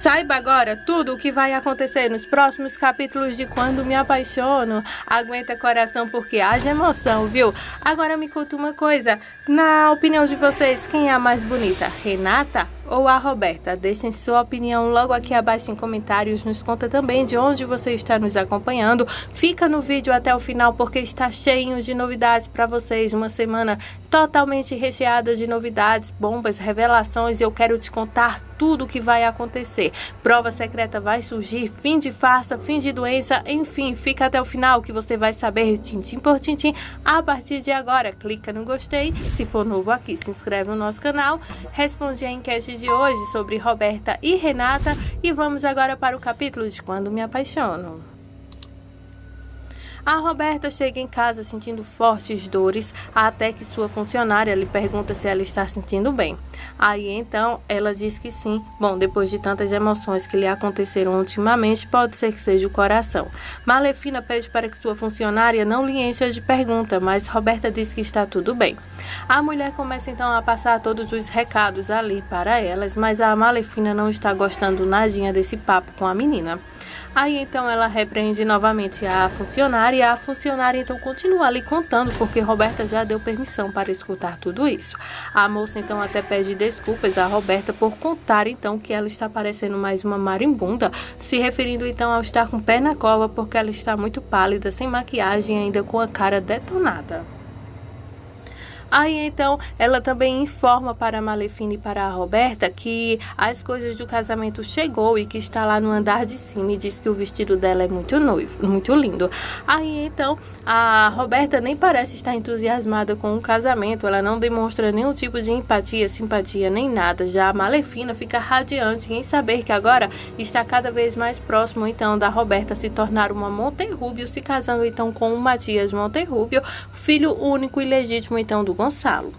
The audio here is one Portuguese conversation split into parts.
Saiba agora tudo o que vai acontecer nos próximos capítulos de Quando Me Apaixono. Aguenta coração porque haja emoção, viu? Agora me conta uma coisa. Na opinião de vocês, quem é a mais bonita? Renata ou a Roberta? Deixem sua opinião logo aqui abaixo em comentários. Nos conta também de onde você está nos acompanhando. Fica no vídeo até o final porque está cheio de novidades para vocês. Uma semana totalmente recheada de novidades, bombas, revelações. E eu quero te contar tudo o que vai acontecer. Prova secreta vai surgir, fim de farsa, fim de doença, enfim, fica até o final que você vai saber tintim por tintim a partir de agora. Clica no gostei, se for novo aqui, se inscreve no nosso canal, responde a enquete de hoje sobre Roberta e Renata e vamos agora para o capítulo de Quando Me Apaixono. A Roberta chega em casa sentindo fortes dores, até que sua funcionária lhe pergunta se ela está sentindo bem. Aí então ela diz que sim. Bom, depois de tantas emoções que lhe aconteceram ultimamente, pode ser que seja o coração. Malefina pede para que sua funcionária não lhe encha de pergunta, mas Roberta diz que está tudo bem. A mulher começa então a passar todos os recados ali para elas, mas a Malefina não está gostando nadinha desse papo com a menina. Aí então ela repreende novamente a funcionária e a funcionária então continua ali contando porque Roberta já deu permissão para escutar tudo isso. A moça então até pede desculpas a Roberta por contar então que ela está parecendo mais uma marimbunda, se referindo então ao estar com o pé na cova porque ela está muito pálida, sem maquiagem ainda com a cara detonada. Aí então ela também informa para a Malefina e para a Roberta que as coisas do casamento chegou e que está lá no andar de cima e diz que o vestido dela é muito noivo, muito lindo. Aí então a Roberta nem parece estar entusiasmada com o casamento, ela não demonstra nenhum tipo de empatia, simpatia nem nada. Já a Malefina fica radiante em saber que agora está cada vez mais próximo então da Roberta se tornar uma Monterrubio, se casando então com o Matias Monterrubio, filho único e legítimo então do Gonçalo.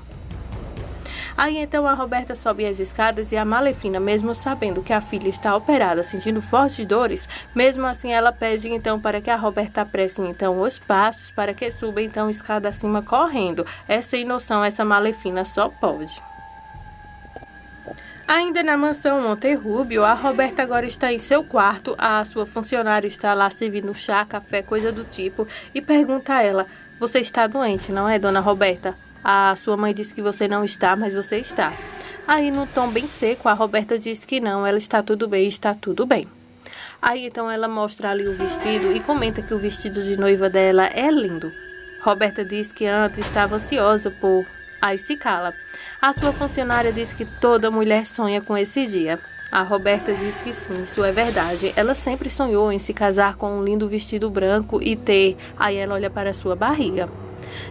Aí então a Roberta sobe as escadas e a Malefina, mesmo sabendo que a filha está operada, sentindo fortes dores, mesmo assim ela pede então para que a Roberta apresse então os passos para que suba então escada acima correndo. É sem noção, essa Malefina só pode. Ainda na mansão Monterrubio, a Roberta agora está em seu quarto, a sua funcionária está lá servindo chá, café, coisa do tipo, e pergunta a ela: "Você está doente, não é, dona Roberta? A sua mãe disse que você não está, mas você está." Aí, no tom bem seco, a Roberta diz que não, ela está tudo bem, está tudo bem. Aí, então, ela mostra ali o vestido e comenta que o vestido de noiva dela é lindo. Roberta diz que antes estava ansiosa por... Aí se cala. A sua funcionária diz que toda mulher sonha com esse dia. A Roberta diz que sim, isso é verdade. Ela sempre sonhou em se casar com um lindo vestido branco e ter... Aí ela olha para a sua barriga.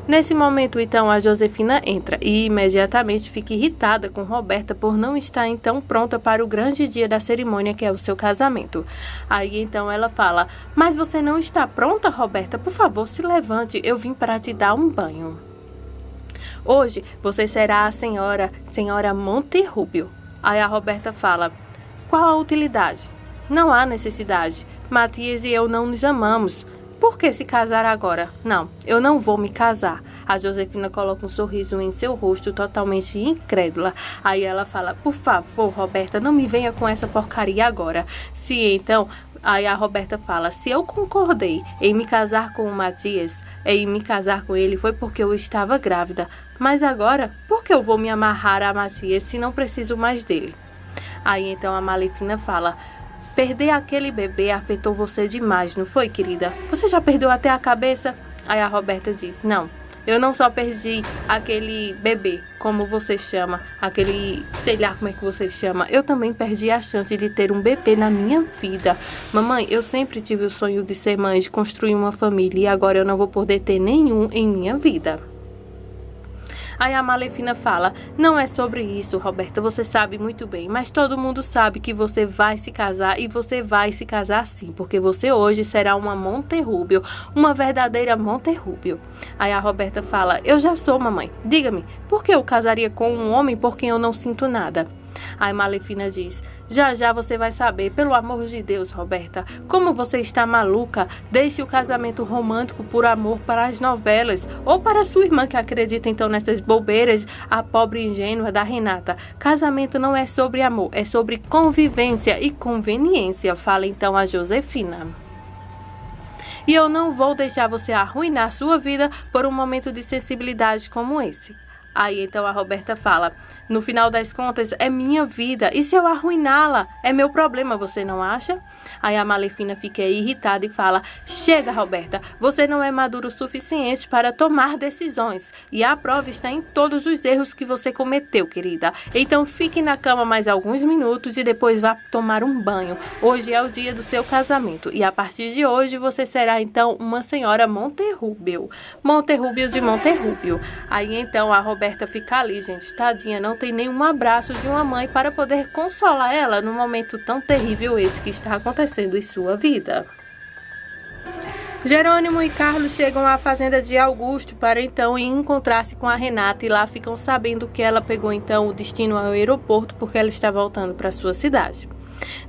Nesse momento, então, a Josefina entra e imediatamente fica irritada com Roberta por não estar, então, pronta para o grande dia da cerimônia, que é o seu casamento. Aí, então, ela fala: "Mas você não está pronta, Roberta? Por favor, se levante, eu vim para te dar um banho. Hoje, você será a senhora Monterrubio." Aí a Roberta fala: "Qual a utilidade? Não há necessidade. Matias e eu não nos amamos. Por que se casar agora? Não, eu não vou me casar." A Josefina coloca um sorriso em seu rosto, totalmente incrédula. Aí ela fala: "Por favor, Roberta, não me venha com essa porcaria agora." Aí a Roberta fala: "Se eu concordei em me casar com o Matias, em me casar com ele foi porque eu estava grávida. Mas agora, por que eu vou me amarrar a Matias se não preciso mais dele?" Aí então a Malefina fala: "Perder aquele bebê afetou você demais, não foi, querida? Você já perdeu até a cabeça?" Aí a Roberta diz: "Não, eu não só perdi aquele bebê, como você chama, aquele, sei lá como é que você chama, eu também perdi a chance de ter um bebê na minha vida. Mamãe, eu sempre tive o sonho de ser mãe, de construir uma família, e agora eu não vou poder ter nenhum em minha vida." Aí a Malefina fala: "Não é sobre isso, Roberta, você sabe muito bem, mas todo mundo sabe que você vai se casar e você vai se casar sim, porque você hoje será uma Monterrubio, uma verdadeira Monterrubio." Aí a Roberta fala: "Eu já sou, mamãe. Diga-me, por que eu casaria com um homem por quem eu não sinto nada?" Aí Malefina diz: já já você vai saber, pelo amor de Deus, Roberta, como você está maluca. Deixe o casamento romântico por amor para as novelas, ou para sua irmã que acredita então nessas bobeiras, a pobre ingênua da Renata. Casamento não é sobre amor, é sobre convivência e conveniência, fala então a Josefina. E eu não vou deixar você arruinar sua vida por um momento de sensibilidade como esse. Aí então a Roberta fala: no final das contas é minha vida, e se eu arruiná-la é meu problema, você não acha? Aí a Malefina fica irritada e fala: chega, Roberta, você não é madura o suficiente para tomar decisões, e a prova está em todos os erros que você cometeu, querida. Então fique na cama mais alguns minutos e depois vá tomar um banho. Hoje é o dia do seu casamento, e a partir de hoje você será então uma senhora Monterrubio. Monterrubio de Monterrubio. Aí então a Roberta fica ali, gente, tadinha, não tem nenhum abraço de uma mãe para poder consolar ela num momento tão terrível esse que está acontecendo em sua vida. Jerônimo e Carlos chegam à fazenda de Augusto para então encontrar-se com a Renata, e lá ficam sabendo que ela pegou então o destino ao aeroporto porque ela está voltando para sua cidade.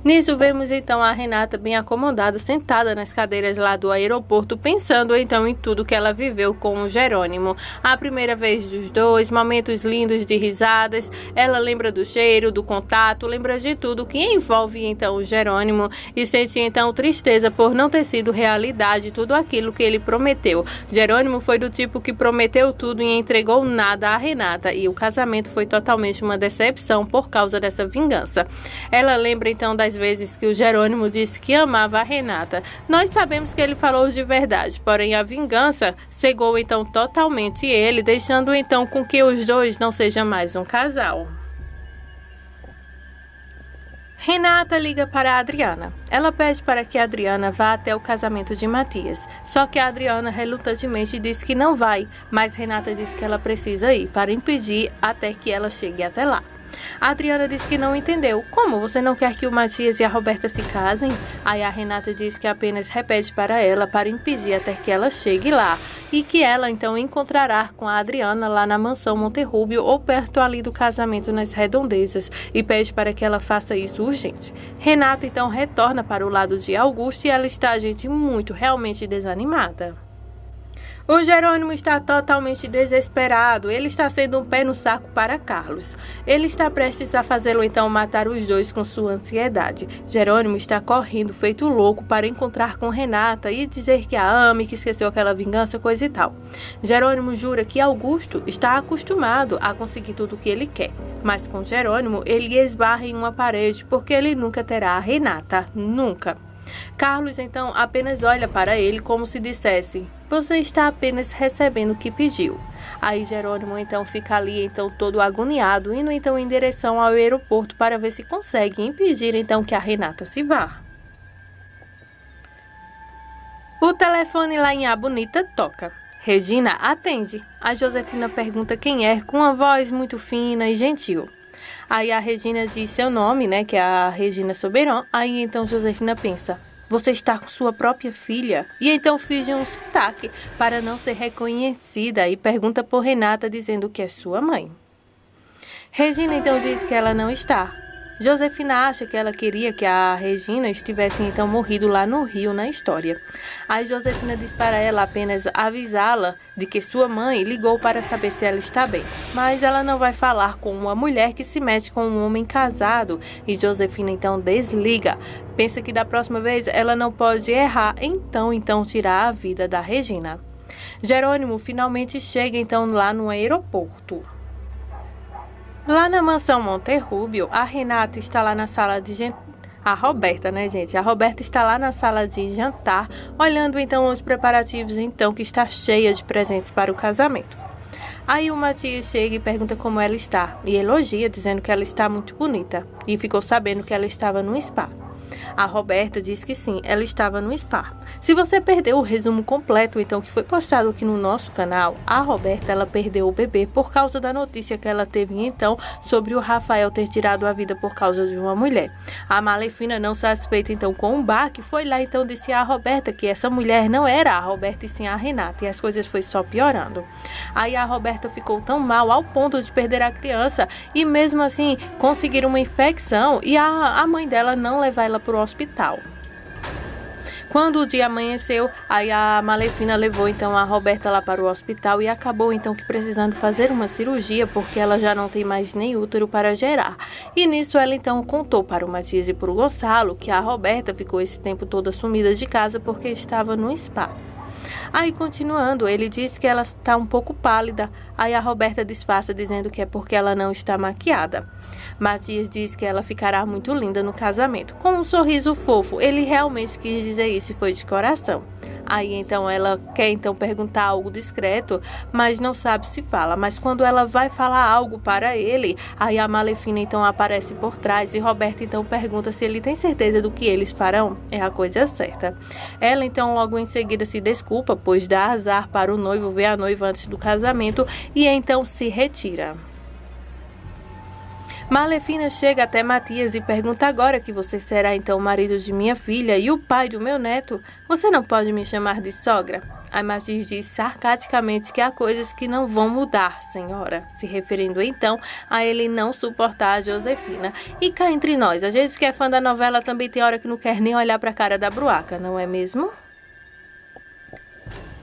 Nisso vemos então a Renata bem acomodada, sentada nas cadeiras lá do aeroporto, pensando então em tudo que ela viveu com o Jerônimo. A primeira vez dos dois, momentos lindos de risadas, ela lembra do cheiro, do contato, lembra de tudo que envolve então o Jerônimo, e sente então tristeza por não ter sido realidade tudo aquilo que ele prometeu. Jerônimo foi do tipo que prometeu tudo e entregou nada à Renata, e o casamento foi totalmente uma decepção por causa dessa vingança. Ela lembra então das vezes que o Jerônimo disse que amava a Renata. Nós sabemos que ele falou de verdade, porém a vingança cegou então totalmente ele, deixando então com que os dois não sejam mais um casal. Renata liga para a Adriana. Ela pede para que a Adriana vá até o casamento de Matias. Só que a Adriana relutantemente diz que não vai, mas Renata diz que ela precisa ir para impedir até que ela chegue até lá. A Adriana diz que não entendeu. Como? Você não quer que o Matias e a Roberta se casem? Aí a Renata diz que apenas repete para ela para impedir até que ela chegue lá, e que ela então encontrará com a Adriana lá na mansão Monterrubio ou perto ali do casamento nas redondezas, e pede para que ela faça isso urgente. Renata então retorna para o lado de Augusto e ela está, gente, realmente desanimada. O Jerônimo está totalmente desesperado. Ele está sendo um pé no saco para Carlos. Ele está prestes a fazê-lo então matar os dois com sua ansiedade. Jerônimo está correndo feito louco para encontrar com Renata e dizer que a ama e que esqueceu aquela vingança, coisa e tal. Jerônimo jura que Augusto está acostumado a conseguir tudo o que ele quer. Mas com Jerônimo ele esbarra em uma parede porque ele nunca terá a Renata. Nunca. Carlos então apenas olha para ele como se dissesse: você está apenas recebendo o que pediu. Aí Jerônimo então fica ali então todo agoniado, indo então em direção ao aeroporto para ver se consegue impedir então que a Renata se vá. O telefone lá em A Bonita toca. Regina atende. A Josefina pergunta quem é, com uma voz muito fina e gentil. Aí a Regina diz seu nome, né, que é a Regina Soberon. Aí então Josefina pensa: você está com sua própria filha? E então finge um sotaque para não ser reconhecida e pergunta por Renata, dizendo que é sua mãe. Regina então diz que ela não está. Josefina acha que ela queria que a Regina estivesse então morrido lá no Rio na história. Aí Josefina diz para ela apenas avisá-la de que sua mãe ligou para saber se ela está bem. Mas ela não vai falar com uma mulher que se mete com um homem casado. E Josefina então desliga. Pensa que da próxima vez ela não pode errar, então tirar a vida da Regina. Jerônimo finalmente chega então lá no aeroporto. Lá na mansão Monterrubio, a Renata está lá na sala de jantar. A Roberta, né, gente? A Roberta está lá na sala de jantar, olhando então os preparativos, então, que está cheia de presentes para o casamento. Aí o Matias chega e pergunta como ela está, e elogia, dizendo que ela está muito bonita, e ficou sabendo que ela estava no spa. A Roberta diz que sim, ela estava no spa. Se você perdeu o resumo completo, então, que foi postado aqui no nosso canal, a Roberta, ela perdeu o bebê por causa da notícia que ela teve, então, sobre o Rafael ter tirado a vida por causa de uma mulher. A Malefina, não satisfeita, então, com o baque, foi lá, então, disse a Roberta que essa mulher não era a Roberta e sim a Renata, e as coisas foi só piorando. Aí a Roberta ficou tão mal ao ponto de perder a criança e mesmo assim conseguir uma infecção e a mãe dela não levar ela para o hospital. Quando o dia amanheceu, aí a Malefina levou então a Roberta lá para o hospital e acabou então que precisando fazer uma cirurgia porque ela já não tem mais nem útero para gerar. E nisso ela então contou para o Matias e para o Gonçalo que a Roberta ficou esse tempo toda sumida de casa porque estava no spa. Aí, continuando, ele diz que ela está um pouco pálida. Aí a Roberta disfarça dizendo que é porque ela não está maquiada. Matias diz que ela ficará muito linda no casamento. Com um sorriso fofo, ele realmente quis dizer isso e foi de coração. Aí então ela quer então perguntar algo discreto, mas não sabe se fala. Mas quando ela vai falar algo para ele, aí a Malefina então aparece por trás e Roberta então pergunta se ele tem certeza do que eles farão. É a coisa certa. Ela então logo em seguida se desculpa, pois dá azar para o noivo ver a noiva antes do casamento e então se retira. Malefina chega até Matias e pergunta: agora que você será então o marido de minha filha e o pai do meu neto, você não pode me chamar de sogra? Aí Matias diz sarcasticamente que há coisas que não vão mudar, senhora, se referindo então a ele não suportar a Josefina. E cá entre nós, a gente que é fã da novela também tem hora que não quer nem olhar para a cara da Bruaca, não é mesmo?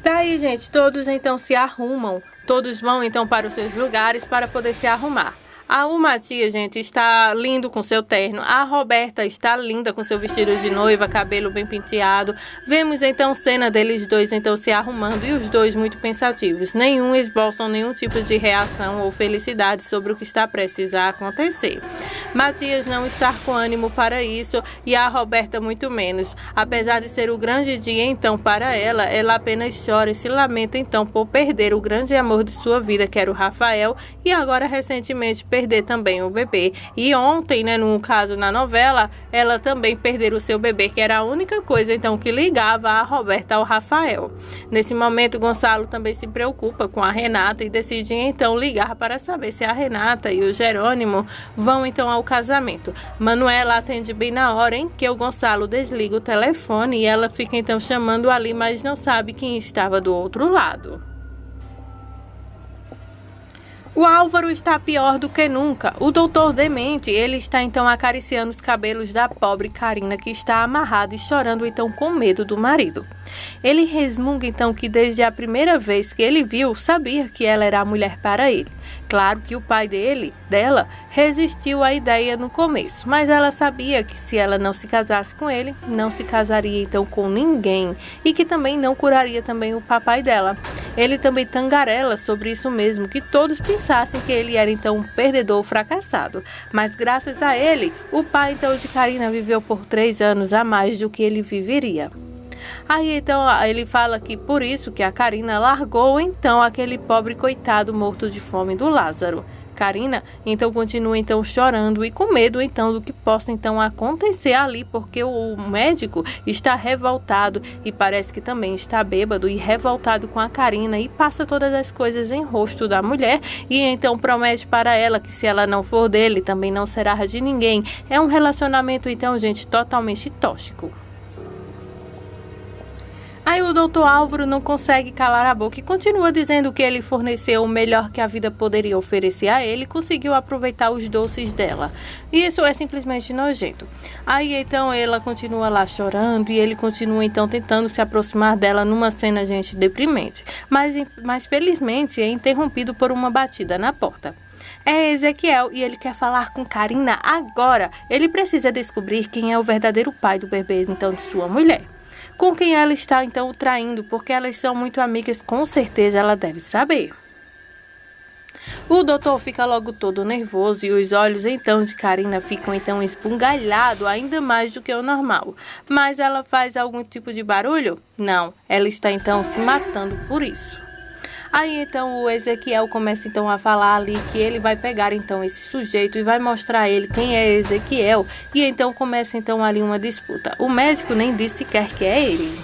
Daí, gente, todos então se arrumam, todos vão então para os seus lugares para poder se arrumar. O Matias, gente, está lindo com seu terno. A Roberta está linda com seu vestido de noiva, cabelo bem penteado. Vemos então cena deles dois então se arrumando e os dois muito pensativos. Nenhum esboçam nenhum tipo de reação ou felicidade sobre o que está prestes a acontecer. Matias não está com ânimo para isso e a Roberta muito menos. Apesar de ser o grande dia então para ela, ela apenas chora e se lamenta então por perder o grande amor de sua vida, que era o Rafael, e agora recentemente perder também o bebê. E ontem, né, no caso na novela, ela também perder o seu bebê, que era a única coisa então que ligava a Roberta ao Rafael. Nesse momento, Gonçalo também se preocupa com a Renata e decide então ligar para saber se a Renata e o Jerônimo vão então ao casamento. Manuela atende bem na hora em que o Gonçalo desliga o telefone e ela fica então chamando ali, mas não sabe quem estava do outro lado. O Álvaro está pior do que nunca. O doutor demente, ele está então acariciando os cabelos da pobre Karina, que está amarrada e chorando então com medo do marido. Ele resmunga então que desde a primeira vez que ele viu, sabia que ela era a mulher para ele. Claro que o pai dela, resistiu à ideia no começo, mas ela sabia que se ela não se casasse com ele, não se casaria então com ninguém e que também não curaria também o papai dela. Ele também tangarela sobre isso mesmo, que todos pensassem que ele era então um perdedor fracassado. Mas graças a ele, o pai então de Karina viveu por 3 anos a mais do que ele viveria. Aí então ele fala que por isso que a Karina largou então aquele pobre coitado morto de fome do Lázaro. Karina então continua então chorando e com medo então do que possa então acontecer ali, porque o médico está revoltado e parece que também está bêbado e revoltado com a Karina e passa todas as coisas em rosto da mulher e então promete para ela que se ela não for dele também não será de ninguém. É um relacionamento então, gente, totalmente tóxico. Aí o doutor Álvaro não consegue calar a boca e continua dizendo que ele forneceu o melhor que a vida poderia oferecer a ele e conseguiu aproveitar os doces dela. E isso é simplesmente nojento. Aí então ela continua lá chorando e ele continua então tentando se aproximar dela numa cena, gente, deprimente. Mas felizmente é interrompido por uma batida na porta. É Ezequiel e ele quer falar com Karina agora. Ele precisa descobrir quem é o verdadeiro pai do bebê então de sua mulher. Com quem ela está então o traindo, porque elas são muito amigas, com certeza ela deve saber. O doutor fica logo todo nervoso e os olhos então de Karina ficam então esbugalhados ainda mais do que o normal. Mas ela faz algum tipo de barulho? Não, ela está então se matando por isso. Aí então o Ezequiel começa então a falar ali que ele vai pegar então esse sujeito e vai mostrar a ele quem é Ezequiel, e então começa então ali uma disputa. O médico nem disse sequer que é ele.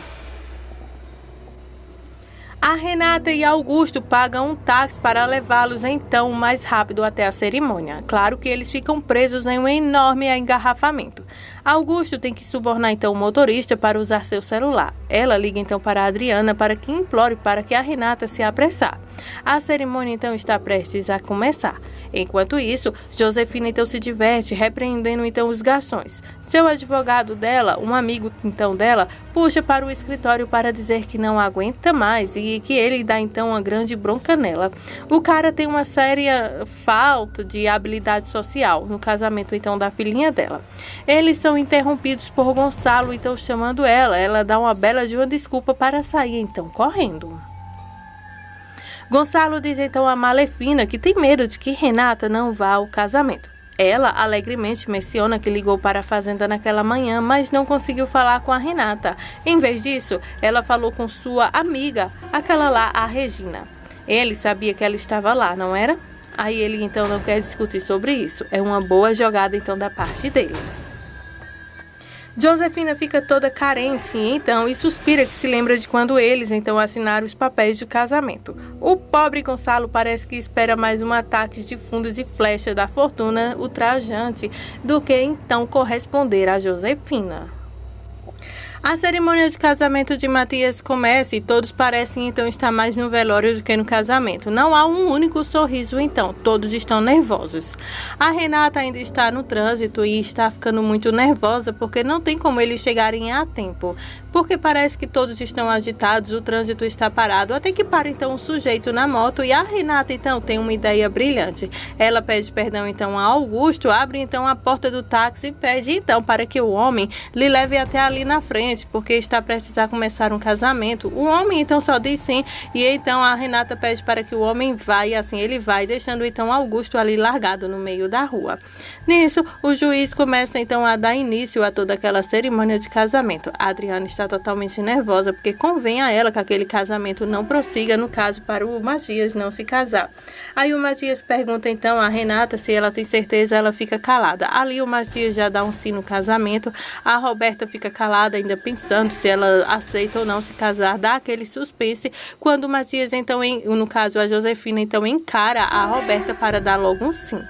A Renata e Augusto pagam um táxi para levá-los então o mais rápido até a cerimônia. Claro que eles ficam presos em um enorme engarrafamento. Augusto tem que subornar então o motorista para usar seu celular. Ela liga então para a Adriana para que implore para que a Renata se apressar. A cerimônia então está prestes a começar. Enquanto isso, Josefina então se diverte, repreendendo então os garçons. Seu advogado dela, um amigo então dela, puxa para o escritório para dizer que não aguenta mais e que ele dá então uma grande bronca nela. O cara tem uma séria falta de habilidade social no casamento então da filhinha dela. Eles são interrompidos por Gonçalo então chamando ela. Ela dá uma bela de uma desculpa para sair então correndo. Gonçalo diz então a Malefina que tem medo de que Renata não vá ao casamento. Ela alegremente menciona que ligou para a fazenda naquela manhã, mas não conseguiu falar com a Renata. Em vez disso, ela falou com sua amiga, aquela lá, a Regina. Ele sabia que ela estava lá, não era? Aí ele então não quer discutir sobre isso. É uma boa jogada então da parte dele. Josefina fica toda carente então e suspira que se lembra de quando eles então assinaram os papéis de casamento. O pobre Gonçalo parece que espera mais um ataque de fundos e flecha da fortuna ultrajante do que então corresponder a Josefina. A cerimônia de casamento de Matias começa e todos parecem então estar mais no velório do que no casamento. Não há um único sorriso então, todos estão nervosos. A Renata ainda está no trânsito e está ficando muito nervosa porque não tem como eles chegarem a tempo. Porque parece que todos estão agitados, o trânsito está parado, até que para então um sujeito na moto e a Renata então tem uma ideia brilhante. Ela pede perdão então a Augusto, abre então a porta do táxi e pede então para que o homem lhe leve até ali na frente, porque está prestes a começar um casamento. O homem então só diz sim e então a Renata pede para que o homem vá e assim ele vai, deixando então Augusto ali largado no meio da rua. Nisso, o juiz começa então a dar início a toda aquela cerimônia de casamento. A Adriana está totalmente nervosa, porque convém a ela que aquele casamento não prossiga, no caso para o Matias não se casar. Aí o Matias pergunta então a Renata se ela tem certeza, ela fica calada. Ali o Matias já dá um sim no casamento, a Roberta fica calada ainda pensando se ela aceita ou não se casar, dá aquele suspense, quando o Matias então, no caso a Josefina então encara a Roberta para dar logo um sim.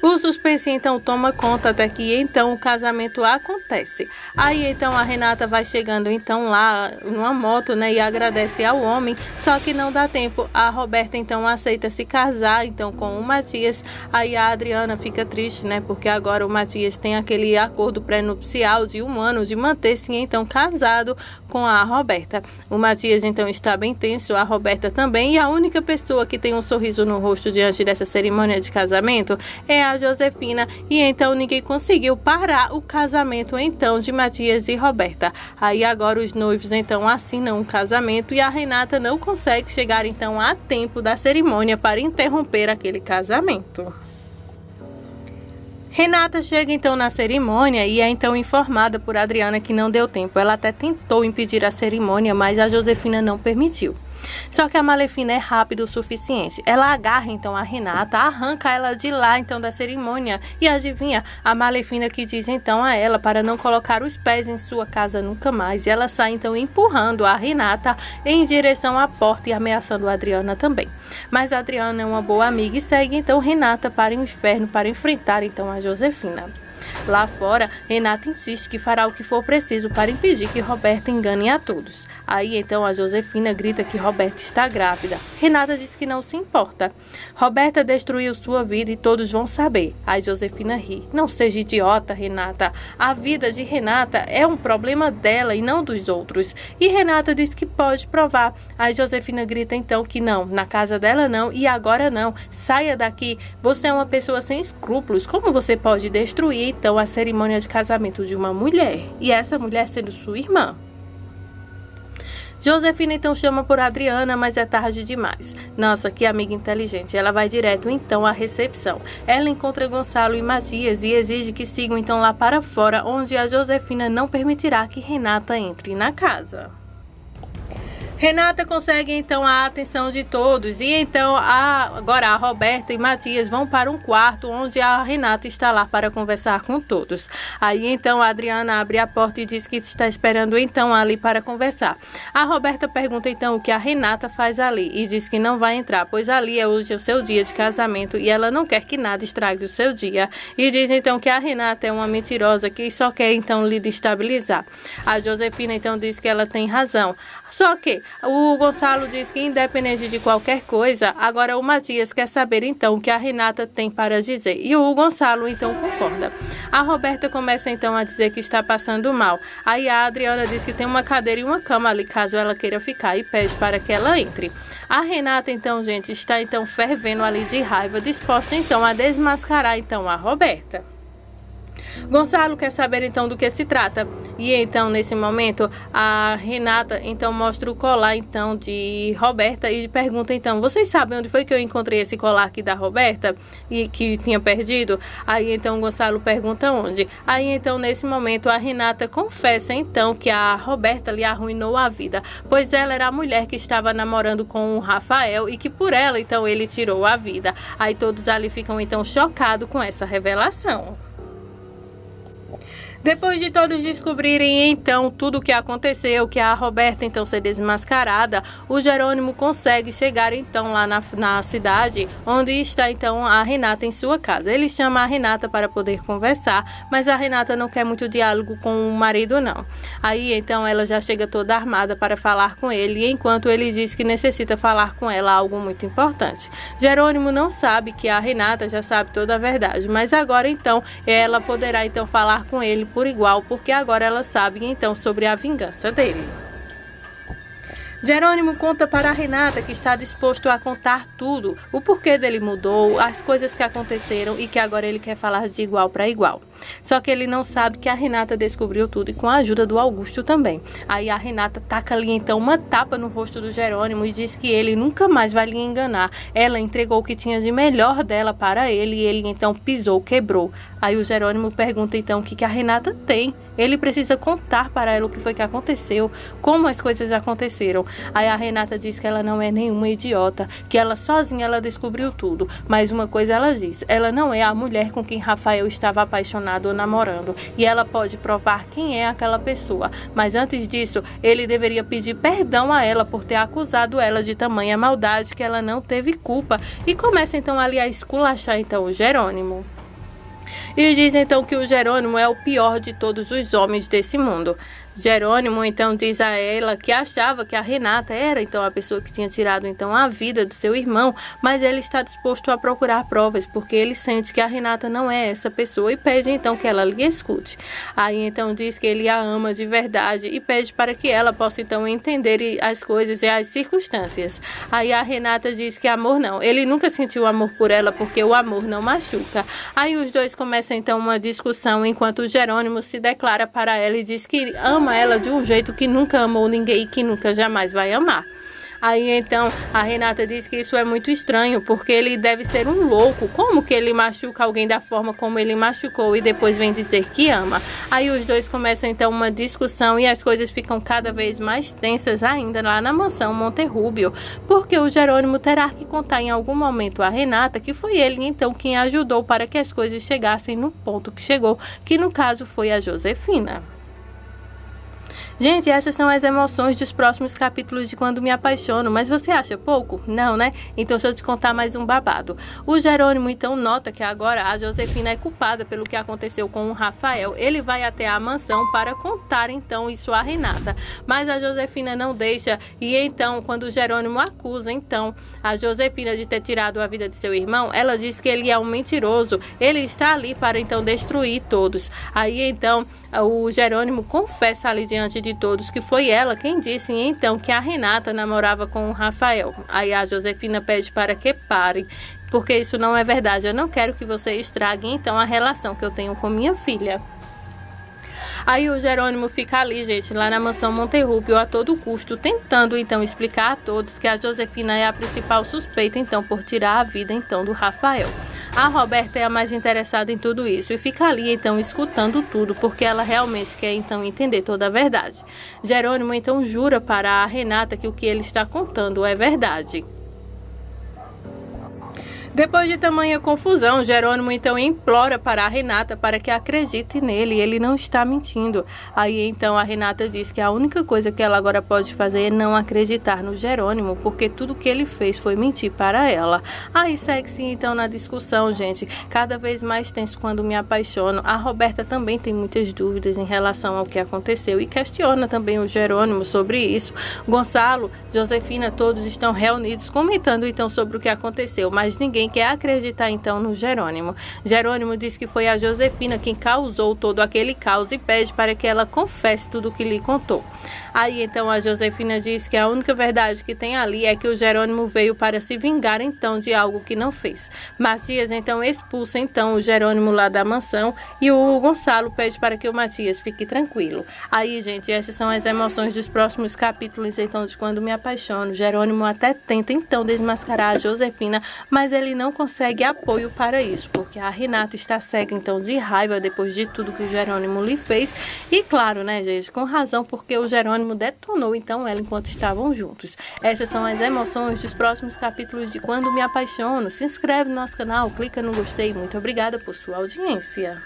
O suspense então toma conta até que então o casamento acontece. Aí então a Renata vai chegando então lá numa moto, né, e agradece ao homem, só que não dá tempo. A Roberta então aceita se casar então com o Matias. Aí a Adriana fica triste, né, porque agora o Matias tem aquele acordo pré-nupcial de 1 ano de manter-se então casado com a Roberta. O Matias então está bem tenso, a Roberta também, e a única pessoa que tem um sorriso no rosto diante dessa cerimônia de casamento é a Josefina, e então ninguém conseguiu parar o casamento então de Matias e Roberta. Aí agora os noivos então assinam um casamento e a Renata não consegue chegar então a tempo da cerimônia para interromper aquele casamento. Renata chega então na cerimônia e é então informada por Adriana que não deu tempo. Ela até tentou impedir a cerimônia, mas a Josefina não permitiu. Só que a Malefina é rápida o suficiente. Ela agarra então a Renata, arranca ela de lá então da cerimônia. E adivinha, a Malefina que diz então a ela para não colocar os pés em sua casa nunca mais. E ela sai então empurrando a Renata em direção à porta e ameaçando a Adriana também. Mas a Adriana é uma boa amiga e segue então Renata para o inferno para enfrentar então a Josefina. Lá fora, Renata insiste que fará o que for preciso para impedir que Roberta engane a todos. Aí então a Josefina grita que Roberta está grávida. Renata diz que não se importa. Roberta destruiu sua vida e todos vão saber. Aí Josefina ri. Não seja idiota, Renata. A vida de Renata é um problema dela e não dos outros. E Renata diz que pode provar. Aí Josefina grita então que não, na casa dela não e agora não. Saia daqui. Você é uma pessoa sem escrúpulos. Como você pode destruir então a cerimônia de casamento de uma mulher? E essa mulher sendo sua irmã. Josefina então chama por Adriana, mas é tarde demais. Nossa, que amiga inteligente. Ela vai direto então à recepção. Ela encontra Gonçalo e Matias e exige que sigam então lá para fora, onde a Josefina não permitirá que Renata entre na casa. Renata consegue então a atenção de todos e então agora a Roberta e Matias vão para um quarto onde a Renata está lá para conversar com todos. Aí então a Adriana abre a porta e diz que está esperando então ali para conversar. A Roberta pergunta então o que a Renata faz ali e diz que não vai entrar, pois ali é hoje o seu dia de casamento e ela não quer que nada estrague o seu dia. E diz então que a Renata é uma mentirosa que só quer então lhe destabilizar. A Josefina então diz que ela tem razão. Só que o Gonçalo diz que independente de qualquer coisa, agora o Matias quer saber então o que a Renata tem para dizer. E o Gonçalo então concorda. A Roberta começa então a dizer que está passando mal. Aí a Adriana diz que tem uma cadeira e uma cama ali caso ela queira ficar e pede para que ela entre. A Renata então, gente, está então fervendo ali de raiva, disposta então a desmascarar então a Roberta. Gonçalo quer saber então do que se trata e então nesse momento a Renata então mostra o colar então de Roberta e pergunta então, vocês sabem onde foi que eu encontrei esse colar aqui da Roberta e que tinha perdido? Aí então Gonçalo pergunta onde. Aí então nesse momento a Renata confessa então que a Roberta lhe arruinou a vida, pois ela era a mulher que estava namorando com o Rafael e que por ela então ele tirou a vida. Aí todos ali ficam então chocados com essa revelação. Depois de todos descobrirem então tudo o que aconteceu, que a Roberta então ser desmascarada, o Jerônimo consegue chegar então lá na cidade onde está então a Renata em sua casa. Ele chama a Renata para poder conversar, mas a Renata não quer muito diálogo com o marido não. Aí então ela já chega toda armada para falar com ele, enquanto ele diz que necessita falar com ela algo muito importante. Jerônimo não sabe que a Renata já sabe toda a verdade, mas agora então ela poderá então falar com ele por igual, porque agora ela sabe então sobre a vingança dele. Jerônimo conta para a Renata que está disposto a contar tudo, o porquê dele mudou, as coisas que aconteceram e que agora ele quer falar de igual para igual. Só que ele não sabe que a Renata descobriu tudo e com a ajuda do Augusto também. Aí a Renata taca ali então uma tapa no rosto do Jerônimo e diz que ele nunca mais vai lhe enganar. Ela entregou o que tinha de melhor dela para ele e ele então pisou, quebrou. Aí o Jerônimo pergunta então o que a Renata tem. Ele precisa contar para ela o que foi que aconteceu, como as coisas aconteceram. Aí a Renata diz que ela não é nenhuma idiota, que ela sozinha ela descobriu tudo. Mas uma coisa ela diz, ela não é a mulher com quem Rafael estava apaixonado ou namorando. E ela pode provar quem é aquela pessoa. Mas antes disso, ele deveria pedir perdão a ela por ter acusado ela de tamanha maldade que ela não teve culpa. E começa então ali a esculachar então o Jerônimo. E diz então que o Jerônimo é o pior de todos os homens desse mundo. Jerônimo então diz a ela que achava que a Renata era então a pessoa que tinha tirado então a vida do seu irmão, mas ele está disposto a procurar provas porque ele sente que a Renata não é essa pessoa e pede então que ela lhe escute. Aí então diz que ele a ama de verdade e pede para que ela possa então entender as coisas e as circunstâncias. Aí a Renata diz que amor não, ele nunca sentiu amor por ela porque o amor não machuca. Aí os dois começam então uma discussão enquanto o Jerônimo se declara para ela e diz que ama ela de um jeito que nunca amou ninguém e que nunca jamais vai amar. Aí então a Renata diz que isso é muito estranho, porque ele deve ser um louco. Como que ele machuca alguém da forma como ele machucou e depois vem dizer que ama? Aí os dois começam então uma discussão e as coisas ficam cada vez mais tensas ainda lá na mansão Monterrubio, porque o Jerônimo terá que contar em algum momento a Renata que foi ele então quem ajudou para que as coisas chegassem no ponto que chegou, que no caso foi a Josefina. Gente, essas são as emoções dos próximos capítulos de Quando Me Apaixono, mas você acha pouco? Não, né? Então deixa eu te contar mais um babado. O Jerônimo então nota que agora a Josefina é culpada pelo que aconteceu com o Rafael. Ele vai até a mansão para contar então isso à Renata, mas a Josefina não deixa e então quando o Jerônimo acusa então a Josefina de ter tirado a vida de seu irmão, ela diz que ele é um mentiroso, ele está ali para então destruir todos. Aí então o Jerônimo confessa ali diante de todos que foi ela quem disse então que a Renata namorava com o Rafael. Aí a Josefina pede para que parem, porque isso não é verdade. Eu não quero que você estrague então a relação que eu tenho com minha filha. Aí o Jerônimo fica ali, gente, lá na mansão Monterrubio a todo custo, tentando então explicar a todos que a Josefina é a principal suspeita então por tirar a vida então do Rafael. A Roberta é a mais interessada em tudo isso e fica ali então escutando tudo, porque ela realmente quer então entender toda a verdade. Jerônimo então jura para a Renata que o que ele está contando é verdade. Depois de tamanha confusão, Jerônimo então implora para a Renata para que acredite nele, ele não está mentindo. Aí então a Renata diz que a única coisa que ela agora pode fazer é não acreditar no Jerônimo, porque tudo que ele fez foi mentir para ela. Aí segue-se então na discussão, gente, cada vez mais tenso quando me apaixono. A Roberta também tem muitas dúvidas em relação ao que aconteceu e questiona também o Jerônimo sobre isso. Gonçalo, Josefina, todos estão reunidos comentando então sobre o que aconteceu, mas ninguém quer acreditar então no Jerônimo. Jerônimo diz que foi a Josefina quem causou todo aquele caos e pede para que ela confesse tudo o que lhe contou. Aí então a Josefina diz que a única verdade que tem ali é que o Jerônimo veio para se vingar então de algo que não fez. Matias então expulsa então o Jerônimo lá da mansão e o Gonçalo pede para que o Matias fique tranquilo. Aí, gente, essas são as emoções dos próximos capítulos então de Quando Me Apaixono. Jerônimo até tenta então desmascarar a Josefina, mas ele não consegue apoio para isso, porque a Renata está cega então de raiva depois de tudo que o Jerônimo lhe fez. E claro, né, gente, com razão, porque o Jerônimo detonou então ela enquanto estavam juntos. Essas são as emoções dos próximos capítulos de Quando Me Apaixono. Se inscreve no nosso canal, clica no gostei. Muito obrigada por sua audiência.